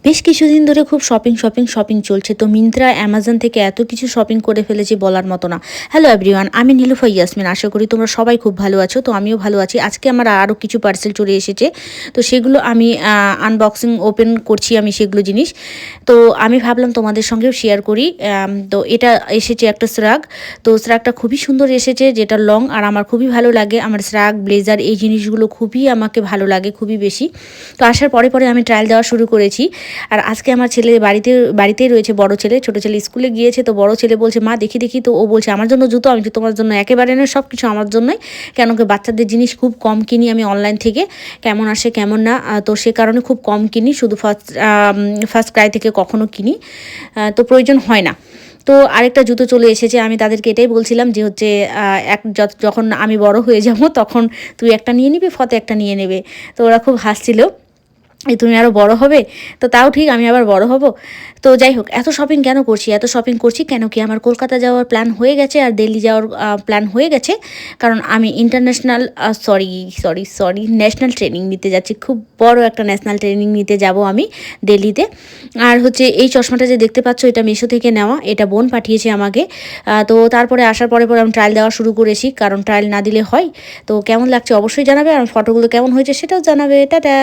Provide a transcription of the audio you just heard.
বেশ কিছুদিন ধরে খুব শপিং চলছে। তো মিন্ত্রা, অ্যামাজন থেকে এত কিছু শপিং করে ফেলেছি বলার মতো না। হ্যালো এভরিওয়ান, আমি নীলুফা ইয়াসমিন। আশা করি তোমরা সবাই খুব ভালো আছো। তো আমিও ভালো আছি। আজকে আমার আরও কিছু পার্সেল চলে এসেছে। তো সেগুলো আমি আনবক্সিং ওপেন করছি আমি সেগুলো জিনিস। তো আমি ভাবলাম তোমাদের সঙ্গেও শেয়ার করি। তো এটা এসেছে একটা শ্রাগ। তো শ্রাগটা খুবই সুন্দর এসেছে, যেটা লং, আর আমার খুবই ভালো লাগে। আমার শ্রাগ, ব্লেজার এই জিনিসগুলো খুবই আমাকে ভালো লাগে, খুবই বেশি। তো আসার পরে আমি ট্রায়াল দেওয়া শুরু করেছি। আর আজকে আমার ছেলে বাড়িতেই রয়েছে, বড় ছেলে। ছোট ছেলে স্কুলে গিয়েছে। তো বড় ছেলে বলছে, মা দেখি দেখি। তো ও বলছে আমার জন্য জুতো। আমি তোমার জন্য একেবারে নয়, সব কিছু আমার জন্যই। কেন কি বাচ্চাদের জিনিস খুব কম কিনি আমি অনলাইন থেকে, কেমন আসে কেমন না। তো সে কারণে খুব কম কিনি, শুধু ফার্স্ট ক্রাই থেকে কখনো কিনি। তো প্রয়োজন হয় না। তো আরেকটা জুতো চলে এসেছে। আমি তাদেরকে এটাই বলছিলাম যে হচ্ছে যখন আমি বড় হয়ে যাব তখন তুই একটা নিয়ে নিবি, ফতে একটা নিয়ে নেবে। তো ওরা খুব হাসছিল, এই তুমি আরও বড় হবে। তো তাও ঠিক, আমি আবার বড় হব। তো যাই হোক, এত শপিং করছি কেন কি আমার কলকাতা যাওয়ার প্ল্যান হয়ে গেছে, আর দিল্লি যাওয়ার প্ল্যান হয়ে গেছে। কারণ আমি ইন্টারন্যাশনাল ন্যাশনাল ট্রেনিং নিতে যাচ্ছি। খুব বড় একটা ন্যাশনাল ট্রেনিং নিতে যাব আমি দিল্লিতে। আর হচ্ছে এই চশমাটা যে দেখতে পাচ্ছ, এটা মিশো থেকে নেওয়া, এটা বোন পাঠিয়েছে আমাকে। তো তারপরে আসার পরে আমি ট্রায়াল দেওয়া শুরু করেছি, কারণ ট্রায়াল না দিলে হয়। তো কেমন লাগছে অবশ্যই জানাবে, আর ফটোগুলো কেমন হয়েছে সেটাও জানাবে। টাটা।